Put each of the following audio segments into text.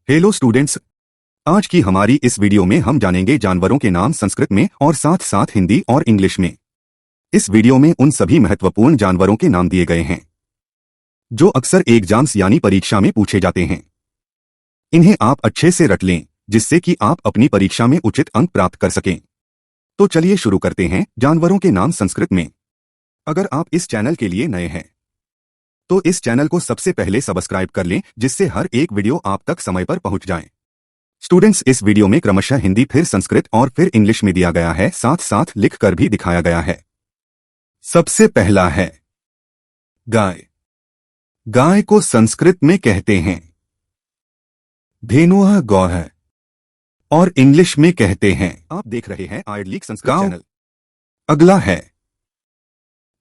Hello students. आज की हमारी इस वीडियो में हम जानेंगे जानवरों के नाम संस्कृत में और साथ साथ हिंदी और इंग्लिश में। इस वीडियो में उन सभी महत्वपूर्ण जानवरों के नाम दिए गए हैं जो अक्सर एग्जाम्स यानी परीक्षा में पूछे जाते हैं। इन्हें आप अच्छे से रट लें जिससे कि आप अपनी परीक्षा में उचित अंक प्राप्त कर सकें। तो चलिए शुरू करते हैं जानवरों के नाम संस्कृत में। अगर आप इस चैनल के लिए नए हैं तो इस चैनल को सबसे पहले सब्सक्राइब कर लें जिससे हर एक वीडियो आप तक समय पर पहुंच जाए। स्टूडेंट्स, इस वीडियो में क्रमशः हिंदी फिर संस्कृत और फिर इंग्लिश में दिया गया है, साथ साथ लिख कर भी दिखाया गया है। सबसे पहला है गाय। गाय को संस्कृत में कहते हैं धेनुः गौः और इंग्लिश में कहते हैं, आप देख रहे हैं आयरलीक संस्कृत चैनल। अगला है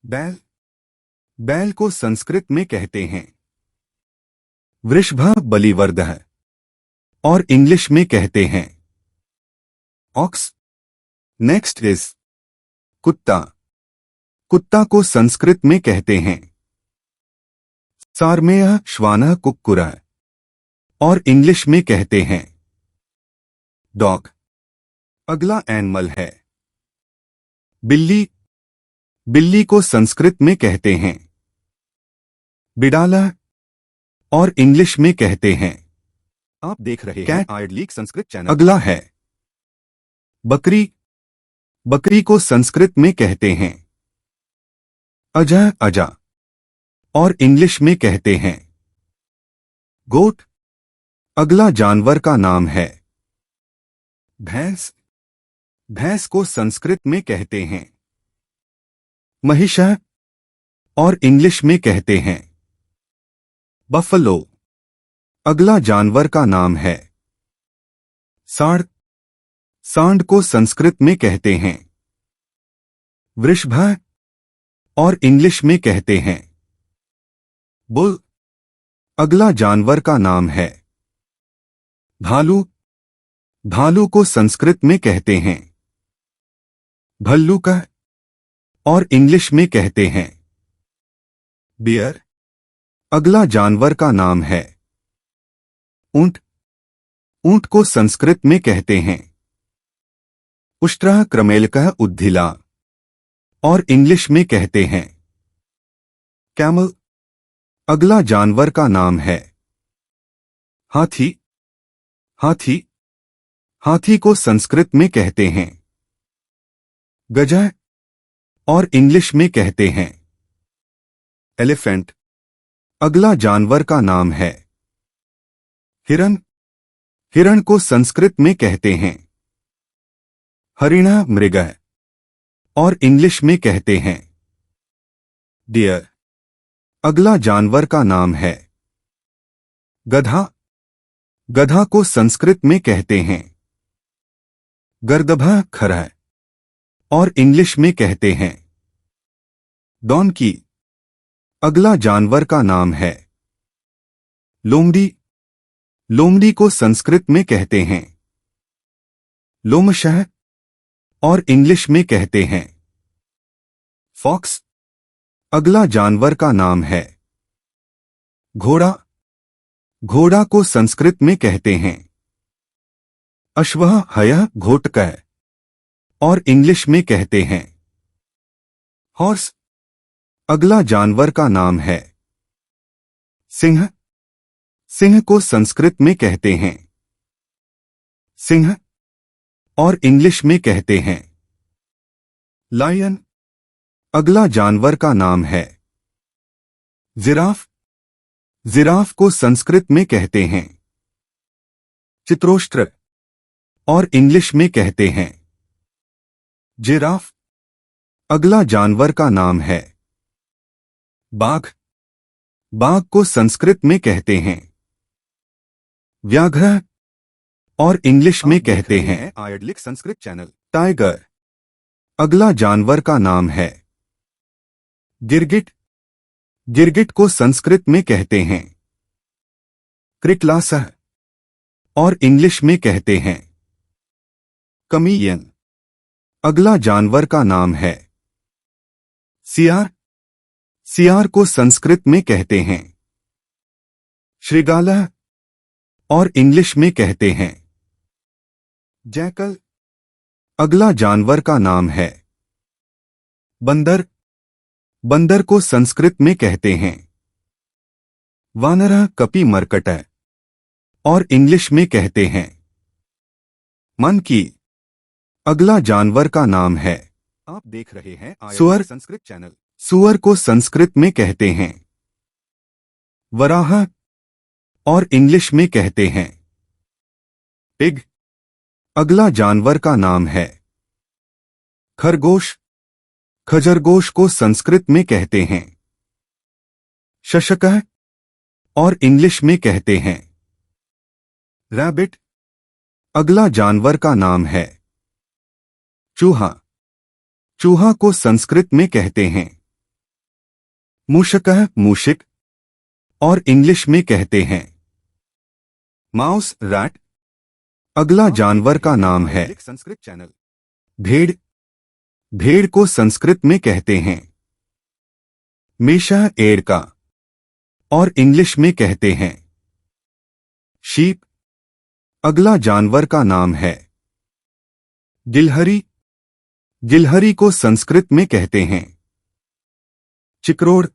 बैल। बैल को संस्कृत में कहते हैं वृषभः बलिवर्धः और इंग्लिश में कहते हैं ऑक्स। नेक्स्ट इज कुत्ता। कुत्ता को संस्कृत में कहते हैं सारमेयः श्वानः कुक्कुरः और इंग्लिश में कहते हैं डॉग। अगला एनिमल है बिल्ली। बिल्ली को संस्कृत में कहते हैं बिडाला और इंग्लिश में कहते हैं, आप देख रहे हैं आयरलीक संस्कृत चैनल। अगला है बकरी। बकरी को संस्कृत में कहते हैं अजः अजा और इंग्लिश में कहते हैं गोट। अगला जानवर का नाम है भैंस। भैंस को संस्कृत में कहते हैं महिषः और इंग्लिश में कहते हैं बफलो। अगला जानवर का नाम है सांड। सांड को संस्कृत में कहते हैं वृषभः और इंग्लिश में कहते हैं बुल। अगला जानवर का नाम है भालू। भालू को संस्कृत में कहते हैं भल्लूकः और इंग्लिश में कहते हैं बियर। अगला जानवर का नाम है ऊंट। ऊंट को संस्कृत में कहते हैं उष्ट्रः क्रमेलकः उद्धिला और इंग्लिश में कहते हैं कैमल। अगला जानवर का नाम है हाथी। हाथी। हाथी को संस्कृत में कहते हैं गजः और इंग्लिश में कहते हैं एलिफेंट। अगला जानवर का नाम है हिरन। हिरन को संस्कृत में कहते हैं हरिणः मृगः और इंग्लिश में कहते हैं डियर। अगला जानवर का नाम है गधा। गधा को संस्कृत में कहते हैं गर्दभः खरः और इंग्लिश में कहते हैं डॉन्की। अगला जानवर का नाम है लोमड़ी। लोमड़ी को संस्कृत में कहते हैं लोमशः और इंग्लिश में कहते हैं फॉक्स। अगला जानवर का नाम है घोड़ा। घोड़ा को संस्कृत में कहते हैं अश्वः हयः घोटकः और इंग्लिश में कहते हैं हॉर्स। अगला जानवर का नाम है सिंह। सिंह को संस्कृत में कहते हैं सिंह और इंग्लिश में कहते हैं लायन। अगला जानवर का नाम है जिराफ। जिराफ को संस्कृत में कहते हैं चित्रोष्ट्र और इंग्लिश में कहते हैं जिराफ। अगला जानवर का नाम है बाघ। बाघ को संस्कृत में कहते हैं व्याघ्र और इंग्लिश में कहते हैं आयरलिक संस्कृत चैनल टाइगर। अगला जानवर का नाम है गिरगिट। गिरगिट को संस्कृत में कहते हैं क्रिकलासः और इंग्लिश में कहते हैं कमीयन। अगला जानवर का नाम है सियार। सियार को संस्कृत में कहते हैं श्रृगालः और इंग्लिश में कहते हैं जैकल। अगला जानवर का नाम है बंदर। बंदर को संस्कृत में कहते हैं वानरः कपि मर्कट और इंग्लिश में कहते हैं मंकी। अगला जानवर का नाम है, आप देख रहे हैं सुअर संस्कृत चैनल। सुअर को संस्कृत में कहते हैं वराह और इंग्लिश में कहते हैं पिग। अगला जानवर का नाम है खरगोश। खजरगोश को संस्कृत में कहते हैं शशकः और इंग्लिश में कहते हैं रैबिट। अगला जानवर का नाम है चूहा। चूहा को संस्कृत में कहते हैं मूषकः मूषिक और इंग्लिश में कहते हैं माउस रैट। अगला जानवर का नाम है संस्कृत चैनल भेड़। भेड़ को संस्कृत में कहते हैं मेषः एड़का और इंग्लिश में कहते हैं शीप। अगला जानवर का नाम है गिलहरी। गिलहरी को संस्कृत में कहते हैं चिकरोड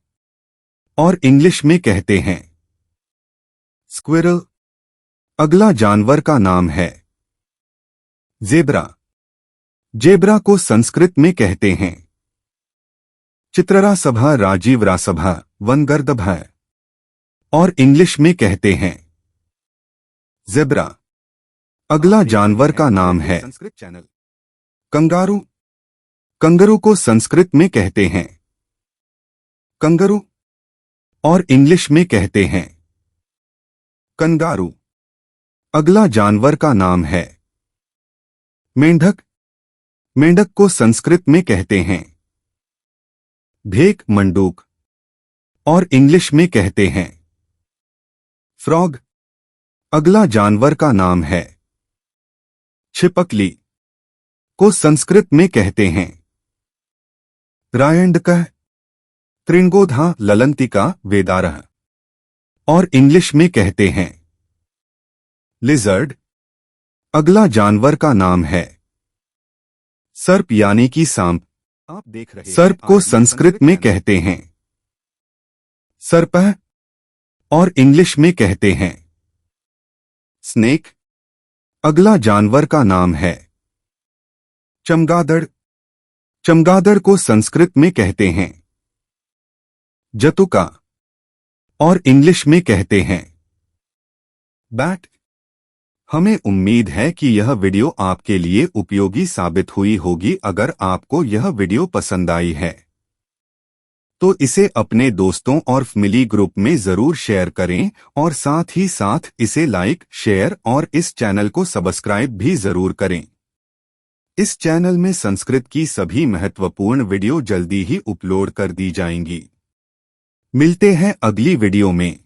और इंग्लिश में कहते हैं स्क्विरल। अगला जानवर का नाम है ज़ेब्रा। जेब्रा को संस्कृत में कहते हैं चित्ररासभा राजीवरासभा वनगर्दभा और इंग्लिश में कहते हैं ज़ेब्रा। अगला जानवर का नाम है संस्कृत चैनल कंगारू। कंगारू को संस्कृत में कहते हैं कंगारू और इंग्लिश में कहते हैं कंगारू। अगला जानवर का नाम है मेंढक। मेंढक को संस्कृत में कहते हैं भेक मंडूक और इंग्लिश में कहते हैं फ्रॉग। अगला जानवर का नाम है छिपकली को संस्कृत में कहते हैं रायंडकः त्रिंगोधा ललंतिका वेदारः और इंग्लिश में कहते हैं लिजर्ड। अगला जानवर का नाम है सर्प यानी कि सांप। आप देख रहे हैं सर्प को संस्कृत में कहते हैं सर्पः और इंग्लिश में कहते हैं स्नेक। अगला जानवर का नाम है चमगादड़। चमगादड़ को संस्कृत में कहते हैं जतुका और इंग्लिश में कहते हैं बैट। हमें उम्मीद है कि यह वीडियो आपके लिए उपयोगी साबित हुई होगी। अगर आपको यह वीडियो पसंद आई है तो इसे अपने दोस्तों और फैमिली ग्रुप में जरूर शेयर करें और साथ ही साथ इसे लाइक, शेयर और इस चैनल को सब्सक्राइब भी जरूर करें। इस चैनल में संस्कृत की सभी महत्वपूर्ण वीडियो जल्दी ही अपलोड कर दी जाएंगी। मिलते हैं अगली वीडियो में।